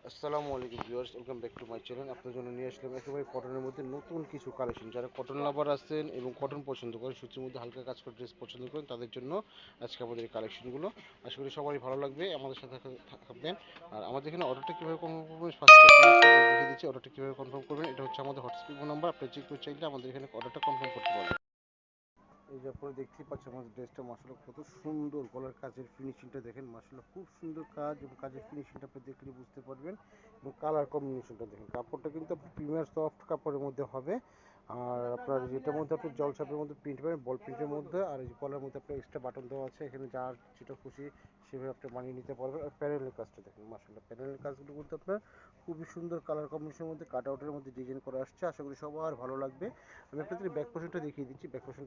আসসালামু আলাইকুম viewers, welcome back to my channel. আপনার জন্য নিয়ে আসলাম একেবারে কটনের মধ্যে নতুন কিছু কালেকশন। যারা কটন লাভার আছেন এবং কটন পছন্দ করেন, সূচির মধ্যে হালকা কাজ করে ড্রেস পছন্দ করেন, তাদের জন্য আজকে আমাদের এই কালেকশনগুলো আশা করি সবারই ভালো লাগবে। আমাদের সাথে থাকবেন। আর আমাদের এখানে অর্ডারটা কীভাবে কনফার্ম করবেন ফার্স্টে দেখিয়ে দিচ্ছি। অর্ডারটা কীভাবে কনফার্ম করবেন, এটা হচ্ছে আমাদের হোয়াটসঅ্যাপ নাম্বার। আপনি চেক করে চাইলে আমাদের এখানে অর্ডারটা কনফার্ম করতে পারবেন। এই যে আপনারা দেখতেই পাচ্ছেন আমাদের ড্রেসটা মাশাআল্লাহ কত সুন্দর, গলার কাজের ফিনিশিংটা দেখেন মাশাআল্লাহ খুব সুন্দর কাজ, এবং কাজের ফিনিশিংটা আপনি দেখলে বুঝতে পারবেন। এবং কালার কম্বিনেশনটা দেখেন, কাপড়টা কিন্তু প্রিমিয়ার সফট কাপড়ের মধ্যে হবে। আর আপনার যেটার মধ্যে আপনি জল ছাপের মধ্যে প্রিন্ট পাবেন, বল প্রিন্টের মধ্যে। আর এই যে কলার মধ্যে আপনার এক্সট্রা বাটন দেওয়া আছে, এখানে যার যেটা খুশি সেভাবে আপনি বানিয়ে নিতে পারবেন। আর প্যানেলের কাজটা দেখেন মাশাআল্লাহ, প্যানেলের কাজগুলো কিন্তু আপনার খুবই সুন্দর কালার কম্বিনেশনের মধ্যে কাট আউটের মধ্যে ডিজাইন করা আসছে। আশা করি সবার ভালো লাগবে। আমি আপনাদের ব্যাক পোর্শনটা দেখিয়ে দিচ্ছি। ব্যাক পোর্শন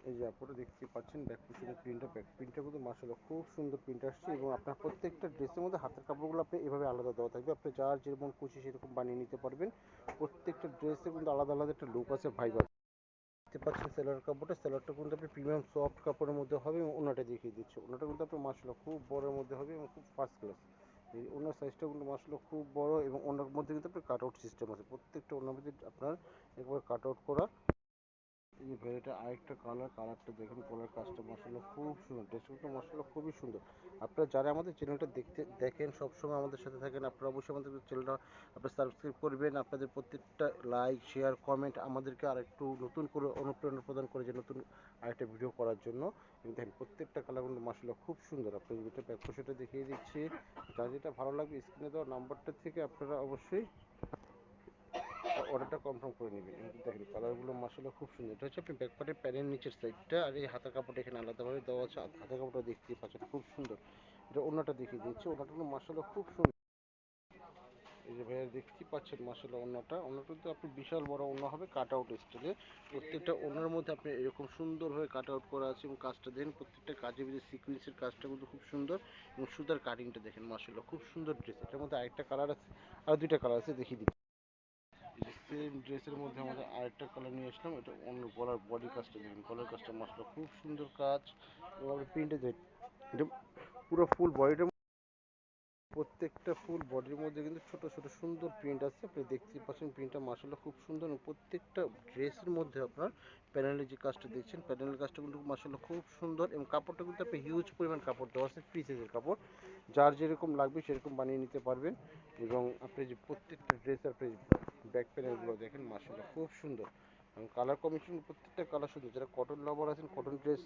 এই যে আপনারা দেখতে পাচ্ছেন ব্যাক পিসের প্রিন্টটা, ব্যাক প্রিন্টটা কিন্তু মাশাআল্লাহ খুব সুন্দর প্রিন্ট আসছে। এবং আপনার প্রত্যেকটা ড্রেসের মধ্যে হাতের কাপড়গুলো আপনি এভাবে আলাদা দেওয়া থাকবে, আপনি যার যেরকম খুশি সেরকম বানিয়ে নিতে পারবেন। প্রত্যেকটা ড্রেসে কিন্তু আলাদা আলাদা একটা লুক আছে, ভাইব আছে। দেখতে পাচ্ছেন সেলার কাপড়টা, সেলারটা কিন্তু আপনি প্রিমিয়াম সফট কাপড়ের মধ্যে হবে। এবং ওনাটা দেখিয়ে দিচ্ছে, ওনাটা কিন্তু আপনার মাশাআল্লাহ খুব বড়ের মধ্যে হবে এবং খুব ফার্স্ট ক্লাস। এই ওনার সাইজটা কিন্তু মাশাআল্লাহ খুব বড়, এবং ওনার মধ্যে কিন্তু আপনার কাট আউট সিস্টেম আছে। প্রত্যেকটা ওনার মধ্যে আপনার একবার কাট আউট করা। এই ভেড়িটা আরেকটা কালারটা দেখেন, কলার কাজটা মাশাআল্লাহ খুব সুন্দর, ড্রেসগুলো মাশাআল্লাহ খুবই সুন্দর। আপনারা যারা আমাদের চ্যানেলটা দেখেন সবসময় আমাদের সাথে থাকেন, আপনারা অবশ্যই আমাদের চ্যানেলটা আপনারা সাবস্ক্রাইব করবেন। আপনাদের প্রত্যেকটা লাইক শেয়ার কমেন্ট আমাদেরকে আরেকটু নতুন করে অনুপ্রেরণা প্রদান করে, যে নতুন আরেকটা ভিডিও করার জন্য। দেখেন প্রত্যেকটা কালার কিন্তু মাশাআল্লাহ খুব সুন্দর। আপনাদের যেটা ব্যাকপোষণটা দেখিয়ে দিচ্ছি, যার যেটা ভালো লাগবে স্ক্রিনে দেওয়া নাম্বারটা থেকে আপনারা অবশ্যই অর্ডারটা কনফার্ম করে নেবেন। কিন্তু দেখেন কালারগুলো মাশাআল্লাহ খুব সুন্দর। এটা হচ্ছে আপনি ব্যাকপার্টের প্যানের নিচের সাইডটা, আর এই হাতের কাপড়টা এখানে আলাদাভাবে দেওয়া আছে। হাতের কাপড়টা দেখতে পাচ্ছেন খুব সুন্দর। এটা ওড়নাটা দেখিয়ে দিচ্ছি, ওড়নাটা কিন্তু মাশাআল্লাহ খুব সুন্দর। এই যে ভাইয়া দেখতেই পাচ্ছেন মাশাআল্লাহ ওড়নাটা কিন্তু আপনি বিশাল বড় ওড়না হবে, কাট আউট স্টাইলে। প্রত্যেকটা ওড়নার মধ্যে আপনি এরকম সুন্দরভাবে কাট আউট করা আছে, এবং কাজটা দেখেন প্রত্যেকটা কাজের ভিতরে সিকুয়েন্সের কাজটা কিন্তু খুব সুন্দর। এবং সুতার কাটিংটা দেখেন মাশাআল্লাহ খুব সুন্দর ড্রেস। এটার মধ্যে আরেকটা কালার আছে, আর দুইটা কালার আছে, দেখিয়ে দিচ্ছি। সেম ড্রেসের মধ্যে আমাদের আরেকটা কালার নিয়ে আসলাম। এটা অন্য গলার বডি কাজটা দেখুন, গলার কাজটা মাশাআল্লাহ খুব সুন্দর কাজ। এবং প্রিন্টে দেখুন, এটা পুরো ফুল বডিটা, প্রত্যেকটা ফুল বডির মধ্যে কিন্তু ছোট ছোট সুন্দর প্রিন্ট আছে। আপনি দেখতেই পাচ্ছেন প্রিন্টটা মাশাআল্লাহ খুব সুন্দর। এবং প্রত্যেকটা ড্রেসের মধ্যে আপনার প্যানেলের যে কাজটা দেখছেন, প্যানেলের কাজটা কিন্তু মাশাআল্লাহ খুব সুন্দর। এবং কাপড়টা কিন্তু আপনি হিউজ পরিমাণ কাপড় দেওয়া আছে, ফ্রি সাইজের কাপড়, যার যেরকম লাগবে সেরকম বানিয়ে নিতে পারবেন। এবং আপনি যে প্রত্যেকটা ড্রেস আপনি ব্যাক প্যানেলগুলো দেখেন মাশাআল্লাহ খুব সুন্দর। এবং কালার কম্বিনেশন প্রত্যেকটা কালার সুন্দর। যারা কটন লাভার আছেন, কটন ড্রেস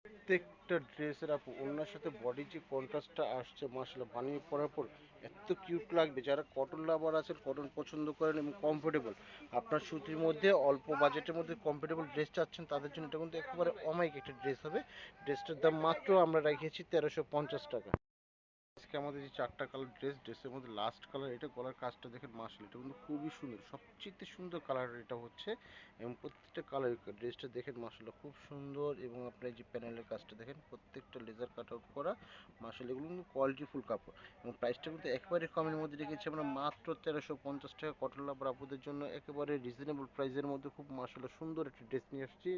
প্রত্যেকটা ড্রেসের আপু ওনার সাথে বডি যে কন্ট্রাস্টটা আসছে মাশাআল্লাহ, বানিয়ে পরার পর এত কিউট লাগবে। যারা কটন লাভার আছেন, কটন পছন্দ করেন এবং কমফোর্টেবল, আপনার সুতির মধ্যে অল্প বাজেটের মধ্যে কমফোর্টেবল ড্রেস চাচ্ছেন, তাদের জন্য এটা কিন্তু একেবারে অমায়িক একটা ড্রেস হবে। ড্রেসটার দাম মাত্র আমরা রেখেছি 1350 টাকা। আজকে আমাদের যে চারটা কালার ড্রেসের মধ্যে লাস্ট কালার এটা, গলার কাজটা দেখেন মাশাআল্লাহ, এটা কিন্তু খুবই সুন্দর, সবচেয়ে সুন্দর কালার এটা হচ্ছে। এবং প্রত্যেকটা কালার ড্রেসটা দেখেন মাশাআল্লাহ খুব সুন্দর। এবং আপনার যে প্যানেলের কাজটা দেখেন, প্রত্যেকটা লেজার কাট আউট করা মাশাআল্লাহ, এগুলো কিন্তু কোয়ালিটি ফুল কাপড়। এবং প্রাইসটা কিন্তু একেবারে কমের মধ্যে রেখেছি আমরা মাত্র 1350 টাকা। কটন লাভার আপুদের জন্য একেবারে রিজনেবল প্রাইসের মধ্যে খুব মাশাআল্লাহ সুন্দর একটা ড্রেস নিয়ে আসছি।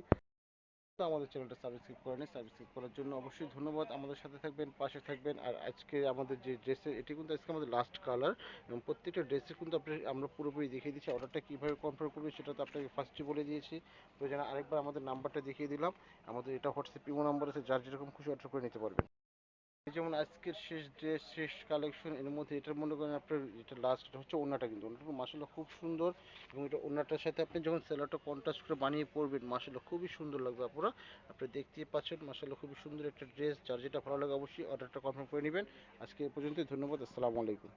তো আমাদের চ্যানেলটা সাবস্ক্রাইব করে নিন। সাবস্ক্রাইব করার জন্য অবশ্যই ধন্যবাদ। আমাদের সাথে থাকবেন, পাশে থাকবেন। আর আজকে আমাদের যে ড্রেসের, এটি কিন্তু আজকে আমাদের লাস্ট কালার। এবং প্রত্যেকটা ড্রেসে কিন্তু আমরা পুরোপুরি দেখিয়ে দিচ্ছি। অর্ডারটা কীভাবে কনফার্ম করবেন সেটা তো আপনাকে ফার্স্টে বলে দিয়েছি। তো যেন আরেকবার আমাদের নাম্বারটা দেখিয়ে দিলাম। আমাদের এটা হোয়াটসঅ্যাপ ইমো নাম্বার আছে, যার যেরকম খুশি অর্ডার করে নিতে পারবেন। এই যেমন আজকের শেষ ড্রেস, শেষ কালেকশন, এর মধ্যে এটা মনে করেন আপনার এটা লাস্ট হচ্ছে ওড়নাটা, কিন্তু ওড়নাটা মাশাআল্লাহ খুব সুন্দর। এবং এটা ওড়নাটার সাথে আপনি যখন সেলারটা কন্ট্রাস্ট করে বানিয়ে পরবেন মাশাআল্লাহ খুবই সুন্দর লাগবে আপনারা। আপনি দেখতেই পাচ্ছেন মাশাআল্লাহ খুবই সুন্দর একটা ড্রেস। যার যেটা ভালো লাগে অবশ্যই অর্ডারটা কনফার্ম করে নেবেন। আজকে এ পর্যন্তই, ধন্যবাদ, আসসালামু আলাইকুম।